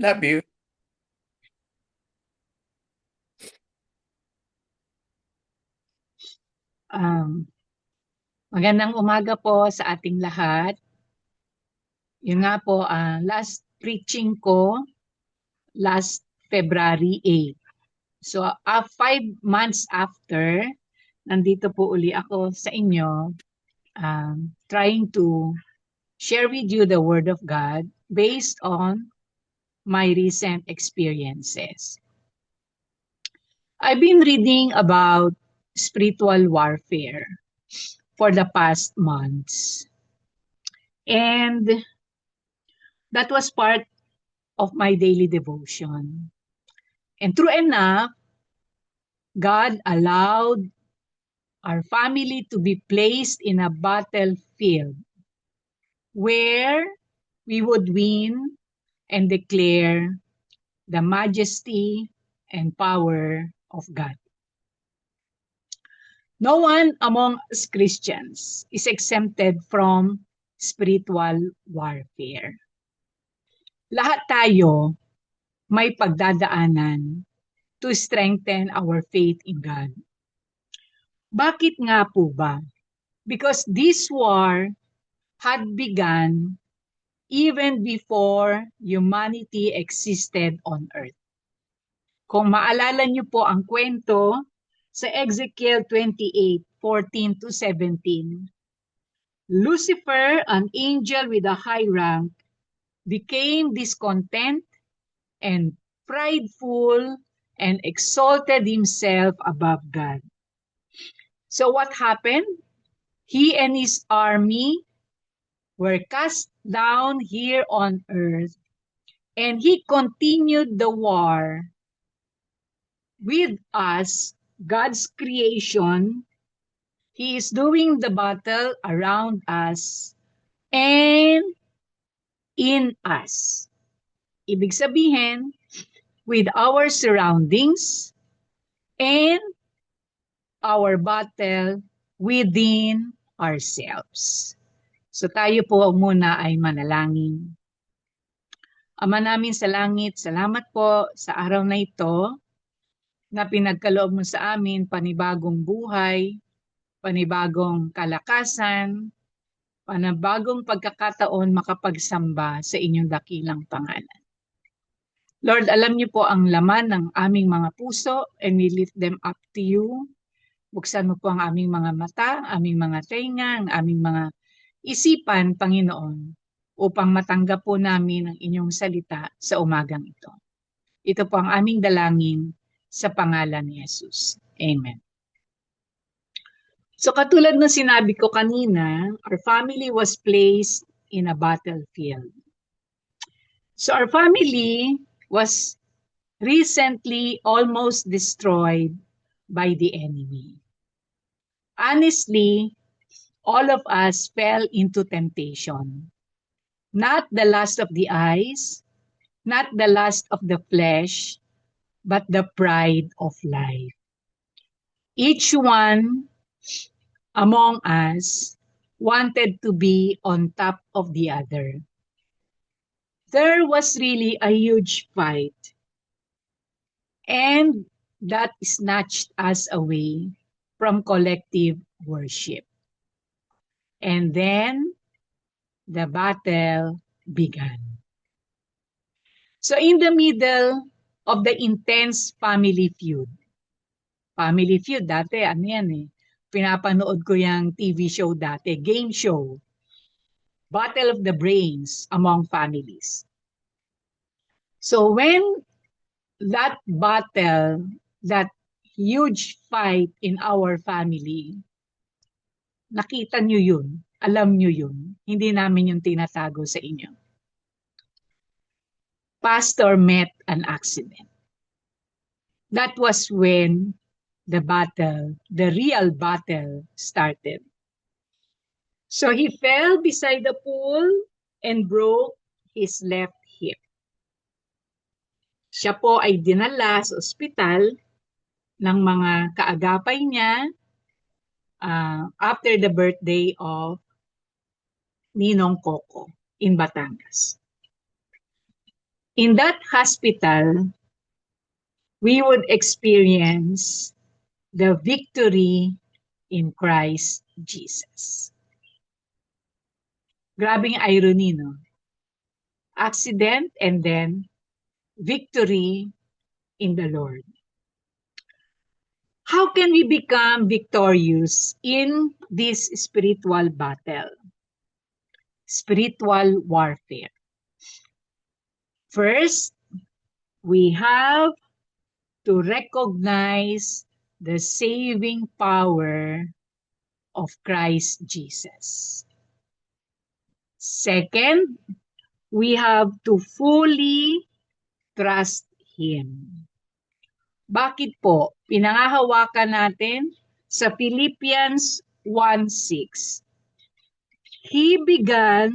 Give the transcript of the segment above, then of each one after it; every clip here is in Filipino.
Love you. Magandang umaga po sa ating lahat. Yun nga po, last preaching ko, last February 8. So, 5 months after, nandito po uli ako sa inyo, trying to share with you the Word of God based on my recent experiences. I've been reading about spiritual warfare for the past months. And that was part of my daily devotion. And true enough, God allowed our family to be placed in a battlefield where we would win and declare the majesty and power of God. No one among us Christians is exempted from spiritual warfare. Lahat tayo may pagdadaanan to strengthen our faith in God. Bakit nga po ba? Because this war had begun even before humanity existed on earth. Kung maalala niyo po ang kwento sa Ezekiel 28:14 to 17, Lucifer, an angel with a high rank, became discontent and prideful and exalted himself above God. So what happened? He and his army were cast down here on earth, and he continued the war with us, God's creation. He is doing the battle around us and in us. Ibig sabihin, with our surroundings and our battle within ourselves. So tayo po muna ay manalangin. Ama namin sa langit, salamat po sa araw na ito na pinagkaloob mo sa amin panibagong buhay, panibagong kalakasan, panibagong pagkakataon makapagsamba sa inyong dakilang pangalan. Lord, alam niyo po ang laman ng aming mga puso and we lift them up to you. Buksan mo po ang aming mga mata, aming mga tenga, ang aming mga isipan, Panginoon, upang matanggap po namin ang inyong salita sa umagang ito. Ito po ang aming dalangin sa pangalan ni Jesus. Amen. So katulad ng sinabi ko kanina, our family was placed in a battlefield. So our family was recently almost destroyed by the enemy. Honestly, all of us fell into temptation. Not the lust of the eyes, not the lust of the flesh, but the pride of life. Each one among us wanted to be on top of the other. There was really a huge fight, and that snatched us away from collective worship. And then the battle began. So in the middle of the intense family feud dati, ano yan eh, pinapanood ko yung TV show dati, game show, Battle of the Brains among families. So when that battle, that huge fight in our family, nakita nyo yun, alam nyo yun, hindi namin yung tinatago sa inyo. Pastor met an accident. That was when the battle, the real battle started. So he fell beside the pool and broke his left hip. Siya po ay dinala sa ospital ng mga kaagapay niya after the birthday of Ninong Coco in Batangas. In that hospital, we would experience the victory in Christ Jesus. Grabing irony, no? Accident and then victory in the Lord. How can we become victorious in this spiritual battle? Spiritual warfare. First, we have to recognize the saving power of Christ Jesus. Second, we have to fully trust Him. Bakit po? Pinangahawakan natin sa Philippians 1:6. He began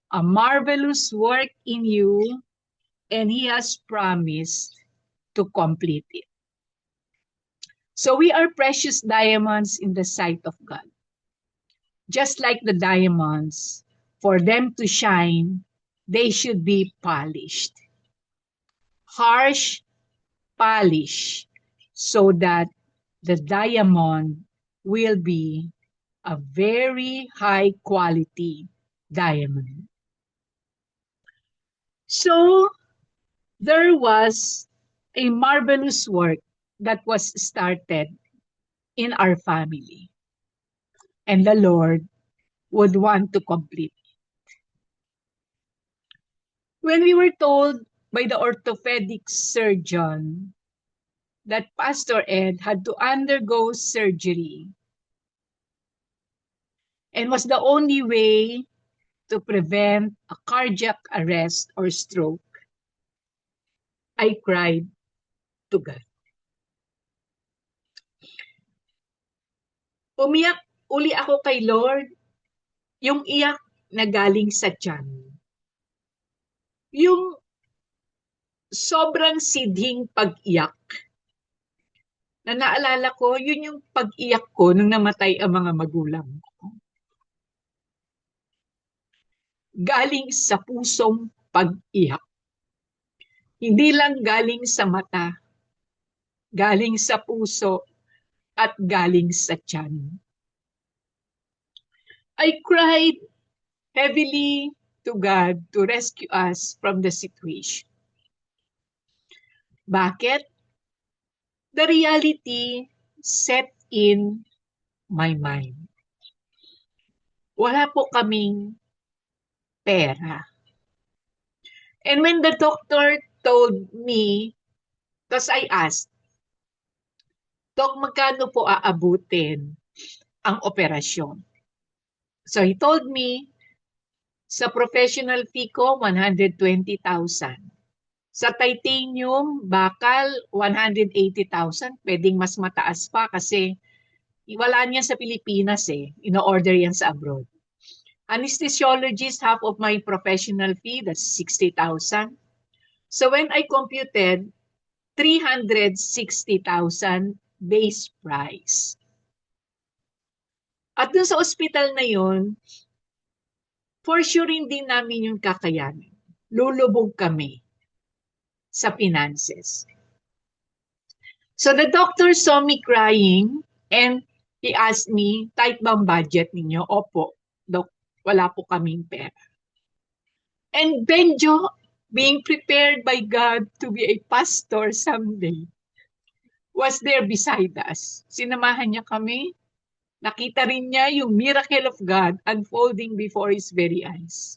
a marvelous work in you and He has promised to complete it. So we are precious diamonds in the sight of God. Just like the diamonds, for them to shine, they should be polished. Harsh polish, so that the diamond will be a very high quality diamond. So there was a marvelous work that was started in our family, and the Lord would want to complete. When we were told by the orthopedic surgeon that Pastor Ed had to undergo surgery and was the only way to prevent a cardiac arrest or stroke, I cried to God. Umiyak uli ako kay Lord, yung iyak na galing sa tiyan. Yung sobrang sidhing pag-iyak. Na naalala ko, yun yung pag-iyak ko nung namatay ang mga magulang ko. Galing sa pusong pag-iyak. Hindi lang galing sa mata, galing sa puso, at galing sa tiyan. I cried heavily to God to rescue us from the situation. Bakit? The reality set in my mind. Wala po kaming pera. And when the doctor told me, because I asked, Dok, magkano po aabutin ang operasyon? So he told me, sa professional fee ko, 120,000. Sa titanium, bakal, 180,000. Pwedeng mas mataas pa kasi wala niya sa Pilipinas eh. Ino-order yan sa abroad. Anesthesiologist, half of my professional fee, that's 60,000. So when I computed, 360,000 base price. At dun sa ospital na yun, for sure hindi namin yung kakayanin. Lulubog kami sa finances. So the doctor saw me crying and he asked me, tight ba ang budget ninyo? Opo, Dok, wala po kaming pera. And Benjo, being prepared by God to be a pastor someday, was there beside us. Sinamahan niya kami. Nakita rin niya yung miracle of God unfolding before his very eyes.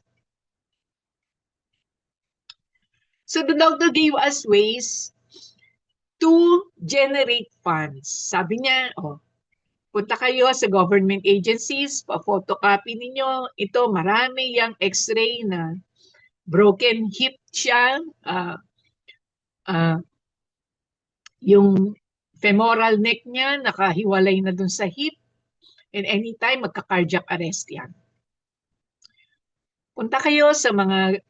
So the doctor gave us ways to generate funds. Sabi niya, punta kayo sa government agencies, pa-photocopy ninyo. Ito, marami yung x-ray na broken hip siya. Yung femoral neck niya, nakahiwalay na dun sa hip. And anytime, magka-cardiac arrest yan. Punta kayo sa mga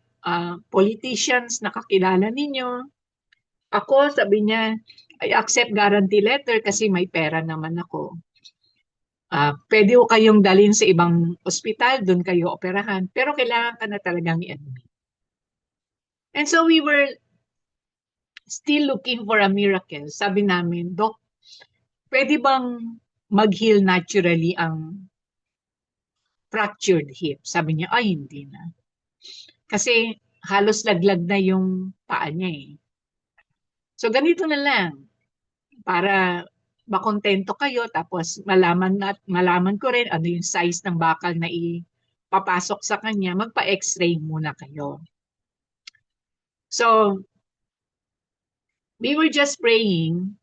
politicians na kakilala ninyo. Ako, sabi niya, I accept guarantee letter kasi may pera naman ako. Pwede ko kayong dalhin sa ibang ospital, doon kayo operahan. Pero kailangan ka na talagang i-admit. And so we were still looking for a miracle. Sabi namin, Dok, pwede bang mag-heal naturally ang fractured hip? Sabi niya, ay hindi na. Kasi halos laglag na yung paa niya eh. So ganito na lang, para makontento kayo, tapos malaman ko rin ano yung size ng bakal na ipapasok sa kanya, magpa-x-ray muna kayo. So, we were just praying.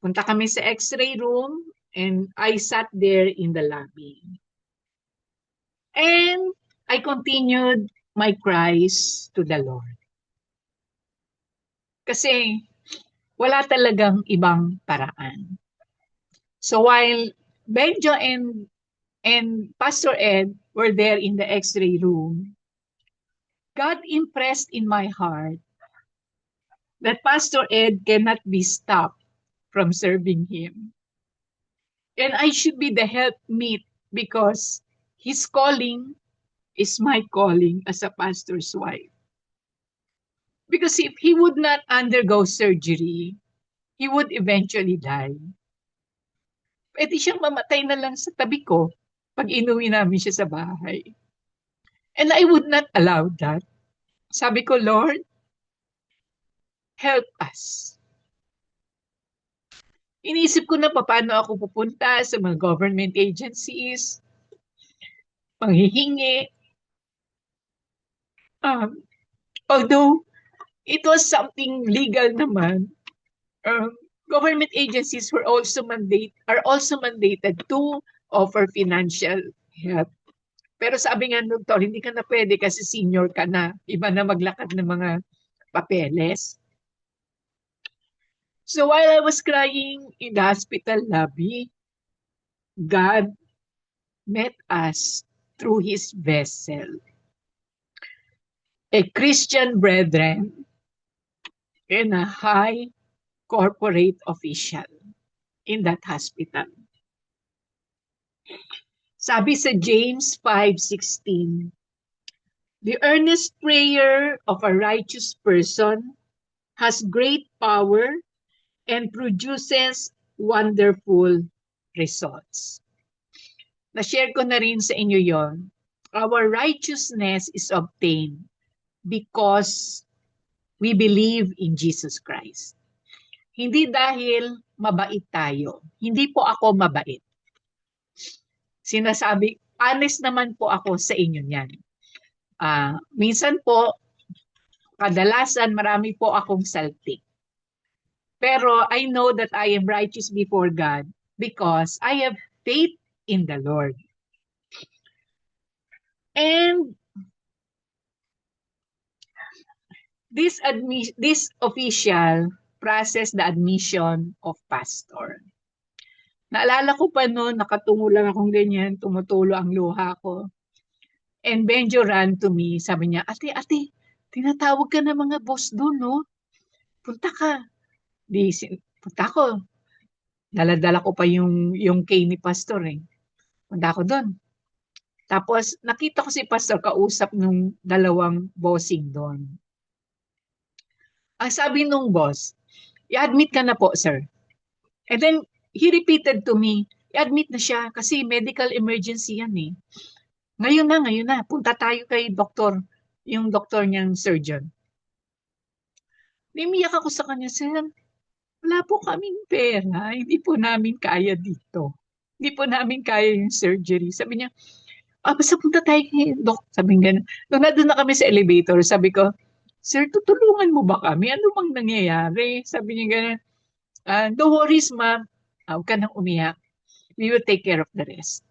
Punta kami sa x-ray room and I sat there in the lobby. And I continued my cries to the Lord. Kasi wala talagang ibang paraan. So while Benjo and Pastor Ed were there in the x-ray room, God impressed in my heart that Pastor Ed cannot be stopped from serving him. And I should be the helpmeet because his calling is my calling as a pastor's wife. Because if he would not undergo surgery, he would eventually die. Pwede siyang mamatay na lang sa tabi ko pag inuwi namin siya sa bahay. And I would not allow that. Sabi ko, Lord, help us. Iniisip ko na paano ako pupunta sa mga government agencies, panghihingi. Although it was something legal naman, government agencies are also mandated to offer financial help. Pero sabi nga ng doktor, hindi ka na pwede kasi senior ka na. Iba na maglakad ng mga papeles. So while I was crying in the hospital lobby, God met us through His vessel. A Christian brethren and a high corporate official in that hospital. Sabi sa James 5:16, the earnest prayer of a righteous person has great power and produces wonderful results. Na-share ko na rin sa inyo yon. Our righteousness is obtained because we believe in Jesus Christ. Hindi dahil mabait tayo. Hindi po ako mabait. Sinasabi, honest naman po ako sa inyo niyan. Minsan po, kadalasan marami po akong saltik. Pero I know that I am righteous before God because I have faith in the Lord. And this official processed the admission of pastor. Naalala ko pa noon, nakatungo lang akong ganyan, tumutulo ang luha ko. And Benjo ran to me, sabi niya, ate, tinatawag ka ng mga boss doon, no? Punta ka. Punta ko. Dala-dala ko pa yung kay ni pastor eh. Punta ako doon. Tapos nakita ko si pastor kausap nung dalawang bossing doon. Ang sabi nung boss, i-admit ka na po, sir. And then he repeated to me, i-admit na siya kasi medical emergency yan eh. Ngayon na. Punta tayo kay doktor, yung doktor niyang surgeon. Nimiyak ako sa kanya, sir, wala po kaming pera. Hindi po namin kaya dito. Hindi po namin kaya yung surgery. Sabi niya, basta punta tayo kay Doc. Sabi nga, nung nandun na kami sa elevator, sabi ko, sir, tutulungan mo ba kami? Ano bang nangyayari? Sabi niya gano'n, no worries, ma'am. Huwag ka nang umiyak. We will take care of the rest.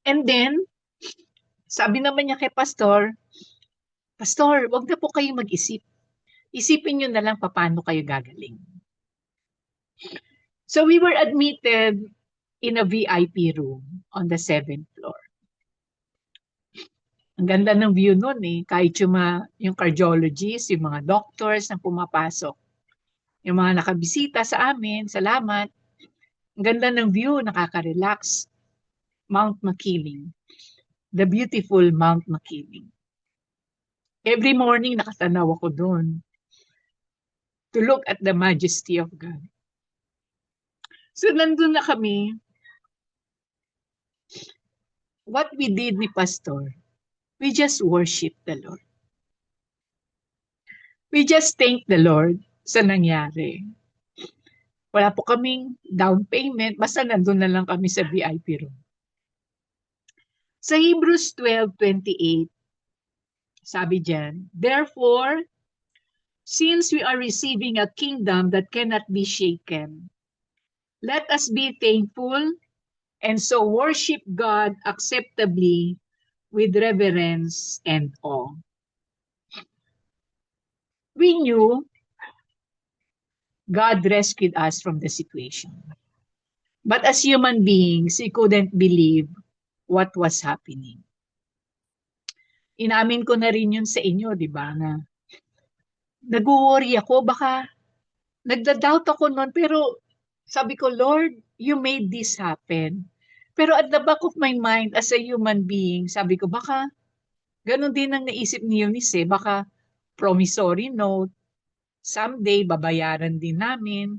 And then, sabi naman niya kay Pastor, Pastor, wag na po kayo mag-isip. Isipin niyo na lang paano kayo gagaling. So we were admitted in a VIP room on the 7th floor. Ang ganda ng view nun eh. Kahit yung cardiologists, yung mga doctors na pumapasok. Yung mga nakabisita sa amin, salamat. Ang ganda ng view, nakaka-relax. Mount Makiling. The beautiful Mount Makiling. Every morning, nakatanaw ako doon to look at the majesty of God. So, nandun na kami. What we did ni Pastor, we just worship the Lord. We just thank the Lord sa nangyari. Wala po kaming down payment, basta nandun na lang kami sa VIP room. Sa Hebrews 12:28, sabi diyan, therefore, since we are receiving a kingdom that cannot be shaken, let us be thankful and so worship God acceptably with reverence and awe. We knew God rescued us from the situation. But as human beings, we couldn't believe what was happening. Inamin ko na rin yun sa inyo, di ba, na nag-worry ako, baka nagda-doubt ako noon, pero sabi ko, Lord, you made this happen. Pero at the back of my mind, as a human being, sabi ko, baka ganun din ang naisip ni Eunice, baka promissory note, someday babayaran din namin.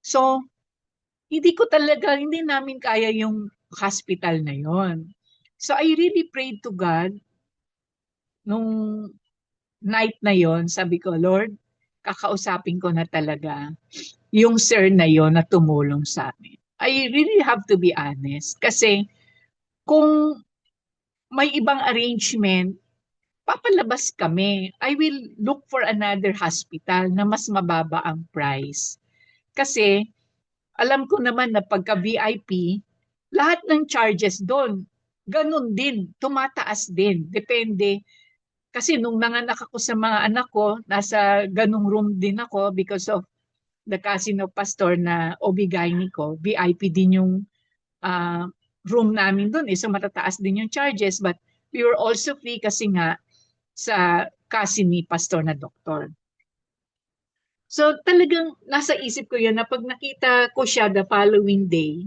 So, hindi namin kaya yung hospital na yon. So, I really prayed to God nung night na yon, sabi ko, Lord, kakausapin ko na talaga yung sir na yon na tumulong sa amin. I really have to be honest kasi kung may ibang arrangement, papalabas kami. I will look for another hospital na mas mababa ang price. Kasi alam ko naman na pagka VIP, lahat ng charges doon, ganun din, tumataas din. Depende. Kasi nung nanganak ako sa mga anak ko, nasa ganung room din ako because of the cousin of pastor na OB-GYN ko. VIP din yung uh, room namin doon. So matataas din yung charges. But we were also free kasi nga sa cousin ni pastor na doktor. So talagang nasa isip ko yun na pag nakita ko siya the following day,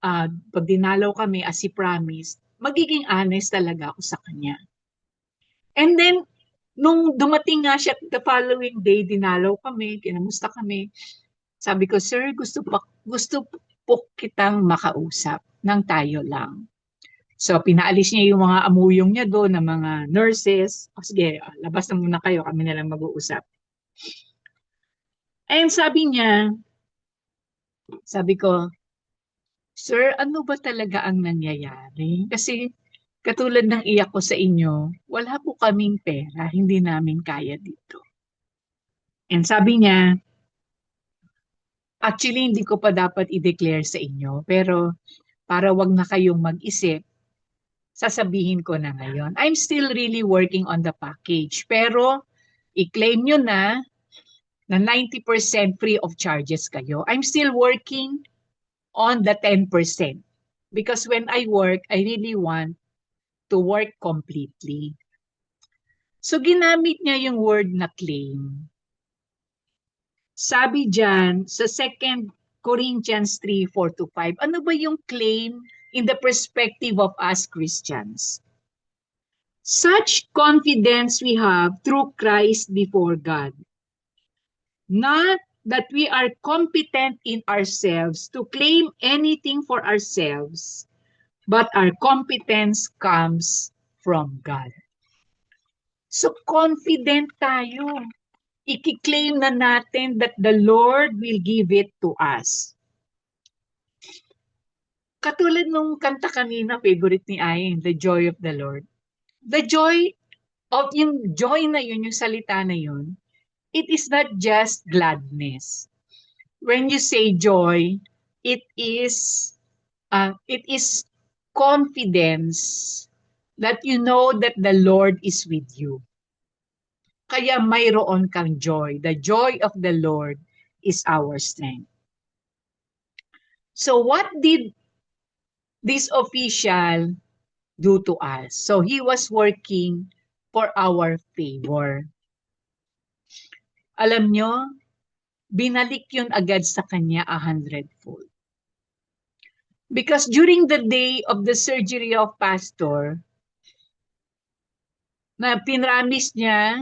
pag dinalaw kami as he promised, magiging honest talaga ako sa kanya. And then, nung dumating nga siya the following day, dinalaw kami, kinamusta kami. Sabi ko, sir, gusto po kitang makausap nang tayo lang. So, pinaalis niya yung mga amuyong niya doon ng mga nurses. O sige, labas na muna kayo, kami na lang mag-uusap. And sabi ko, sir, ano ba talaga ang nangyayari? Kasi katulad ng iyak ko sa inyo, wala po kaming pera, hindi namin kaya dito. And sabi niya, actually hindi ko pa dapat i-declare sa inyo, pero para wag na kayong mag-isip, sasabihin ko na ngayon. I'm still really working on the package, pero i-claim nyo na 90% free of charges kayo. I'm still working on the 10%. Because when I work, I really want to work completely. So ginamit niya yung word na claim. Sabi dyan sa 2 Corinthians 3:4-5, ano ba yung claim in the perspective of us Christians? Such confidence we have through Christ before God. Not that we are competent in ourselves to claim anything for ourselves, but our competence comes from God. So confident tayo. I-claim na natin that the Lord will give it to us. Katulad nung kanta kanina, favorite ni Ayin, The Joy of the Lord. The joy yung joy na yun, yung salita na yun, it is not just gladness. When you say joy, it is confidence that you know that the Lord is with you. Kaya mayroon kang joy. The joy of the Lord is our strength. So what did this official do to us? So he was working for our favor. Alam nyo, binalik yun agad sa kanya 100-fold. Because during the day of the surgery of pastor, na pinramis niya,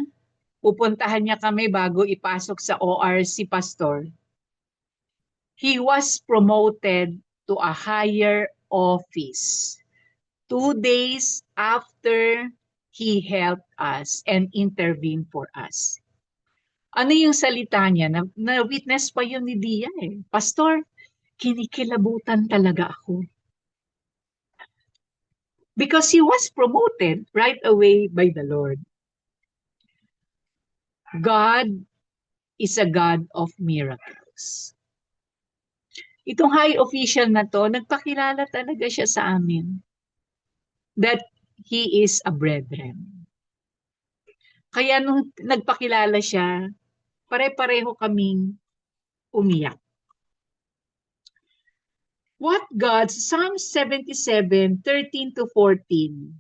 pupuntahan niya kami bago ipasok sa OR si Pastor. He was promoted to a higher office 2 days after he helped us and intervened for us. Ano yung salita niya? Na-witness pa yun ni Dia eh. Pastor, kinikilabutan talaga ako. Because he was promoted right away by the Lord. God is a God of miracles. Itong high official na to, nagpakilala talaga siya sa amin that he is a brethren. Kaya nung nagpakilala siya, pare-pareho kaming umiyak. What God, Psalm 77, 13 to 14,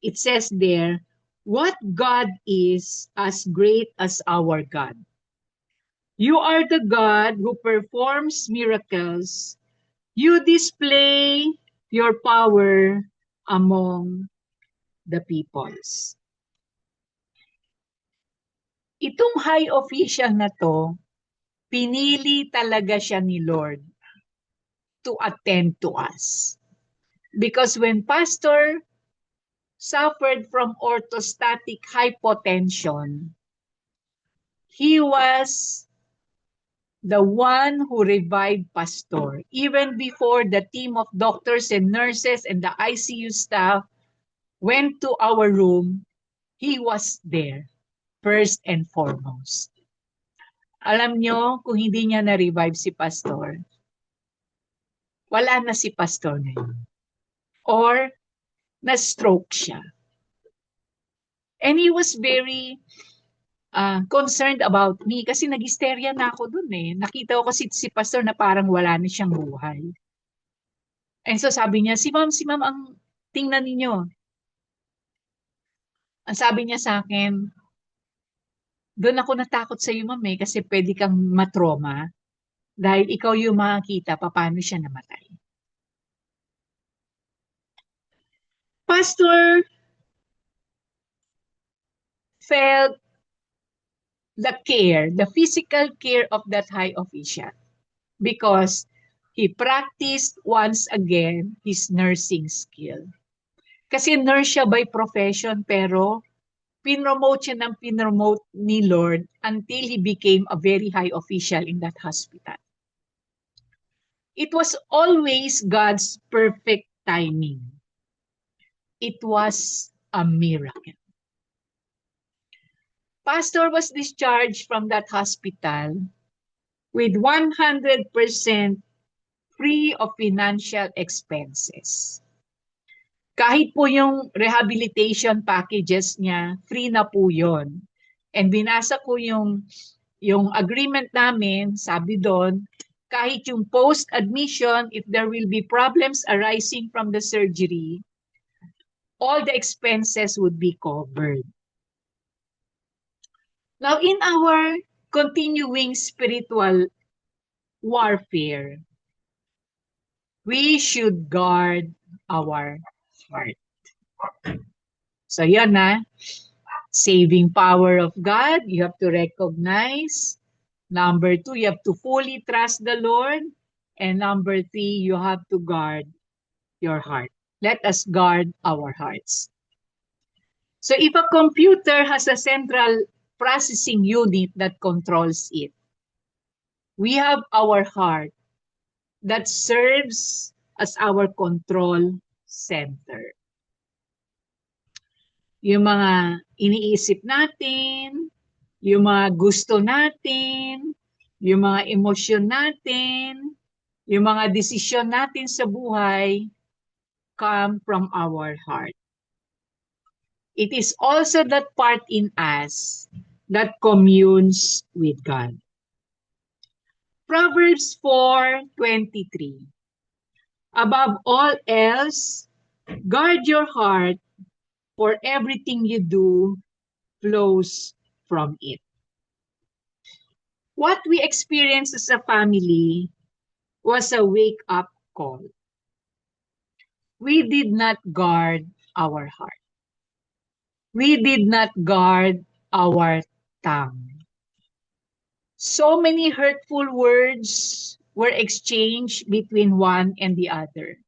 it says there, what God is as great as our God. You are the God who performs miracles. You display your power among the peoples. Itong high official na to, pinili talaga siya ni Lord to attend to us. Because when Pastor suffered from orthostatic hypotension, he was the one who revived Pastor. Even before the team of doctors and nurses and the ICU staff went to our room, he was there, first and foremost. Alam nyo, kung hindi niya na-revive si Pastor, wala na si Pastor ngayon. Or, na-stroke siya. And he was very concerned about me kasi nag-hysteria na ako dun eh. Nakita ko si Pastor na parang wala na siyang buhay. And so sabi niya, si ma'am, ang tingnan ninyo. Ang sabi niya sa akin, doon ako natakot sa iyo ma'am eh, kasi pwede kang matroma dahil ikaw yung makakita paano siya namatay. Pastor felt the care, the physical care of that high official because he practiced once again his nursing skill. Kasi nurse siya by profession pero pinromote siya ng pinromote ni Lord until he became a very high official in that hospital. It was always God's perfect timing. It was a miracle. Pastor was discharged from that hospital with 100% free of financial expenses. Kahit po yung rehabilitation packages niya, free na po yun. And binasa ko yung agreement namin, sabi doon, kahit yung post-admission, if there will be problems arising from the surgery, all the expenses would be covered. Now, in our continuing spiritual warfare, we should guard our heart. So yun na, saving power of God, you have to recognize. Number 2, you have to fully trust the Lord. And number 3, you have to guard your heart. Let us guard our hearts. So if a computer has a central processing unit that controls it, we have our heart that serves as our control center. Yung mga iniisip natin, yung mga gusto natin, yung mga emosyon natin, yung mga desisyon natin sa buhay come from our heart. It is also that part in us that communes with God. Proverbs 4:23. Above all else, guard your heart, for everything you do flows from it. What we experienced as a family was a wake-up call. We did not guard our heart. we did not guard our tongue. So many hurtful words were exchanged between one and the other.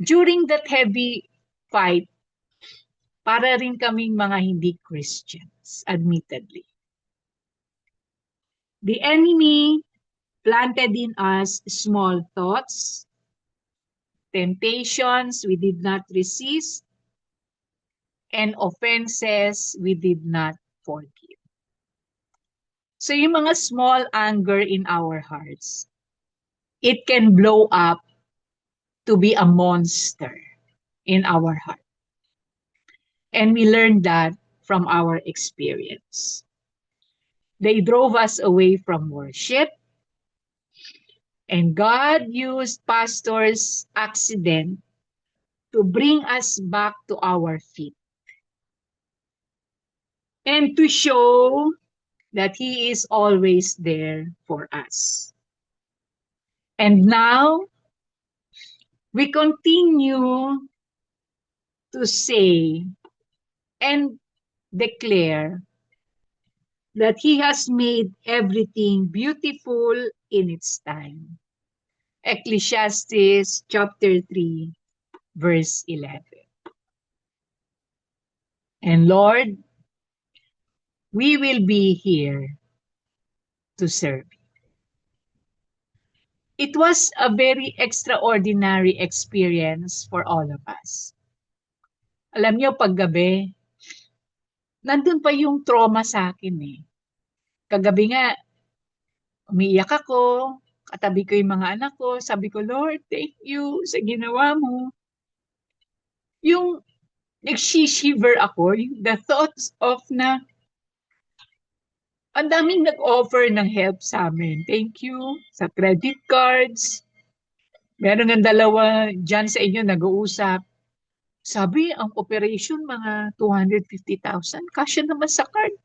During that heavy fight, para rin kaming mga hindi Christians, admittedly. The enemy planted in us small thoughts, temptations we did not resist, and offenses we did not forgive. So yung mga small anger in our hearts, it can blow up to be a monster in our heart. And we learned that from our experience. They drove us away from worship, and God used pastors' accident to bring us back to our feet and to show that He is always there for us. And now, we continue to say and declare that He has made everything beautiful in its time. Ecclesiastes chapter 3, verse 11. And Lord, we will be here to serve you. It was a very extraordinary experience for all of us. Alam niyo, paggabi, nandun pa yung trauma sa akin eh. Kagabi nga, umiiyak ako, katabi ko yung mga anak ko, sabi ko, Lord, thank you sa ginawa mo. Yung nagsishiver ako, the thoughts of na, ang daming nag-offer ng help sa amin. Thank you sa credit cards. Meron ng dalawa dyan sa inyo nag-uusap. Sabi, ang operation mga 250,000. Kasya naman sa card.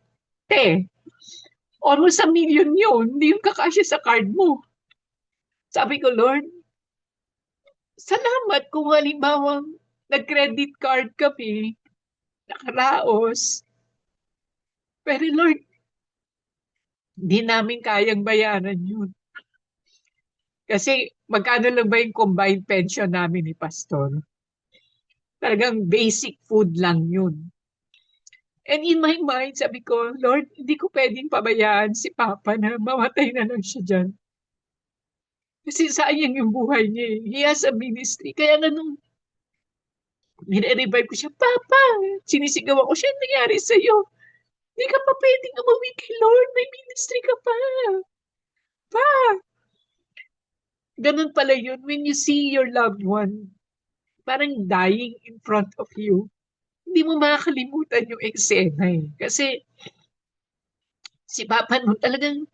Almost 1,000,000 yun. Hindi yung kakasya sa card mo. Sabi ko, Lord, salamat kung halimbawa nag-credit card kami, nakaraos. Pero Lord, di namin kayang bayaran yun. Kasi magkano lang ba yung combined pension namin ni Pastor? Talagang basic food lang yun. And in my mind, sabi ko, Lord, hindi ko pwedeng pabayaan si Papa na mamatay na lang siya dyan. Kasi sayang yung buhay niya. He has a ministry. Kaya nga nung nire-revive ko siya, Papa, sinisigaw ako siya, nangyari sa'yo. Hindi ka pa pwedeng umuwi kay Lord. May ministry ka pa. Pa! Ganun pala yun. When you see your loved one, parang dying in front of you, hindi mo makakalimutan yung eksena eh. Kasi si Papa nun talagang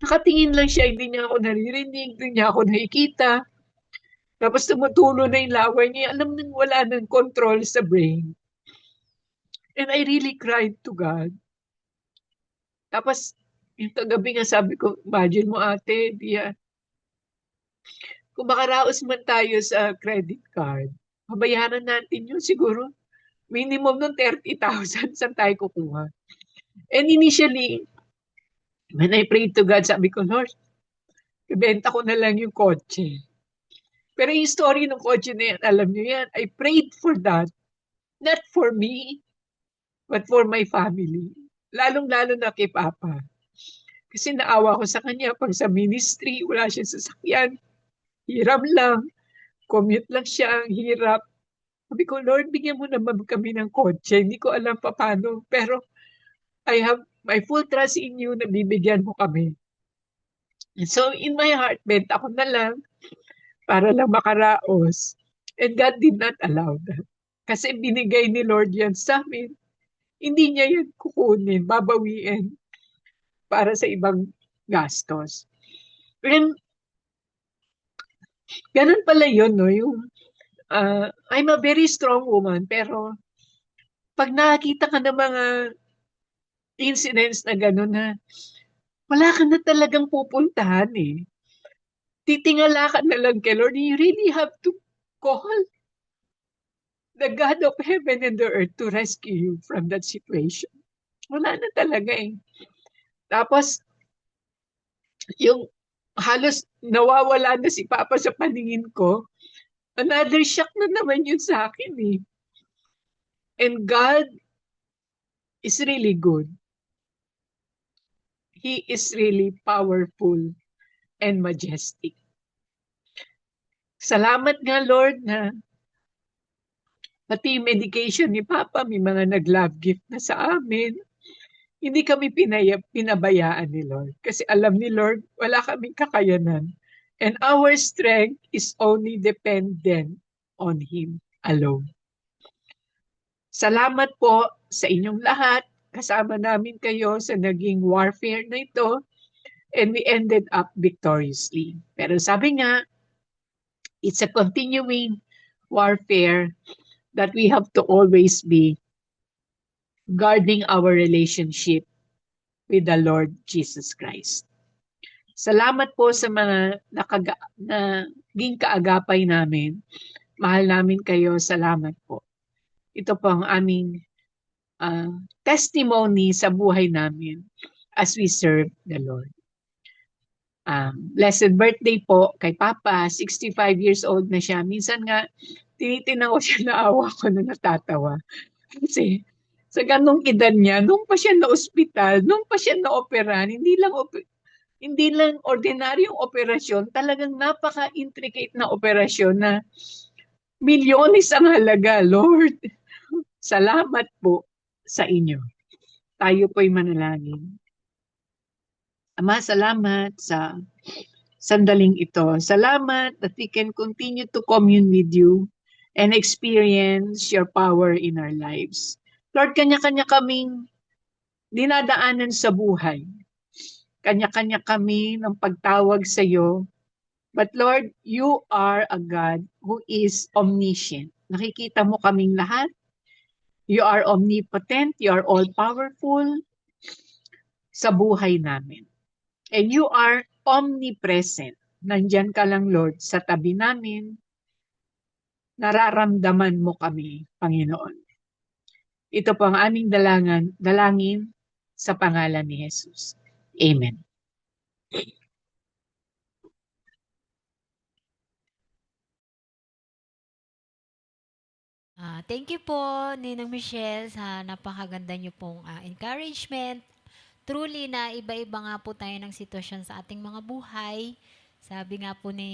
nakatingin lang siya, hindi niya ako naririnig, hindi niya ako nakikita. Tapos tumutulo na yung laway niya. Alam nang wala ng control sa brain. And I really cried to God. Tapos, yung kagabi nga sabi ko, imagine mo ate, Dia, kung makaraos man tayo sa credit card, mabayaran natin yun siguro. Minimum ng 30,000 saan tayo kukuha. And initially, when I prayed to God, sabi ko, Lord, ibenta ko na lang yung kotse. Pero yung story ng kotse na yan, alam niyo yan, I prayed for that. Not for me, but for my family. Lalong-lalo na kay Papa. Kasi naawa ko sa kanya pag sa ministry, wala siyang sasakyan. Hirap lang. Commute lang siya, ang hirap. Sabi ko, Lord, bigyan mo naman kami ng kotse. Hindi ko alam pa paano. Pero I have my full trust in you na bibigyan mo kami. And so in my heart, benta ko na lang para lang makaraos. And God did not allow that. Kasi binigay ni Lord yan sa amin. Hindi niya yan kukunin, babawiin para sa ibang gastos. And ganun pala yun, no? Yung, I'm a very strong woman, pero pag nakakita ka ng mga incidents na gano'n na wala ka na talagang pupuntahan eh. Titingala ka na lang kay Lord. You really have to call the God of heaven and the earth to rescue you from that situation. Wala na talaga eh. Tapos, yung halos nawawala na si Papa sa paningin ko, another shock na naman yun sa akin eh. And God is really good. He is really powerful and majestic. Salamat nga Lord na pati yung medication ni Papa, may mga nag-love gift na sa amin. Hindi kami pinabayaan ni Lord. Kasi alam ni Lord, wala kaming kakayanan. And our strength is only dependent on Him alone. Salamat po sa inyong lahat. Kasama namin kayo sa naging warfare na ito. And we ended up victoriously. Pero sabi nga, it's a continuing warfare that we have to always be guarding our relationship with the Lord Jesus Christ. Salamat po sa mga naging kaagapay namin. Mahal namin kayo. Salamat po. Ito po ang aming testimony sa buhay namin as we serve the Lord. Blessed birthday po kay Papa. 65 years old na siya. Minsan nga, tinitinaw ko siya, naawa ko na natatawa. Kasi sa ganong edad niya, nung pa siya na ospital, nung pa siya na operan, hindi lang ordinaryong operasyon, talagang napaka-intricate na operasyon na milyones ang halaga. Lord, salamat po sa inyo. Tayo po'y manalangin. Ama, salamat sa sandaling ito. Salamat that we can continue to commune with you and experience your power in our lives. Lord, kanya-kanya kaming dinadaanan sa buhay. Kanya-kanya kami ng pagtawag sa iyo. But Lord, you are a God who is omniscient. Nakikita mo kaming lahat. You are omnipotent. You are all-powerful sa buhay namin. And you are omnipresent. Nandyan ka lang, Lord, sa tabi namin. Nararamdaman mo kami, Panginoon. Ito po ang aming dalangin sa pangalan ni Jesus. Amen. Thank you po, Ninang Michelle, sa napakaganda niyo pong encouragement. Truly na iba-iba nga po tayo ng sitwasyon sa ating mga buhay. Sabi nga po ni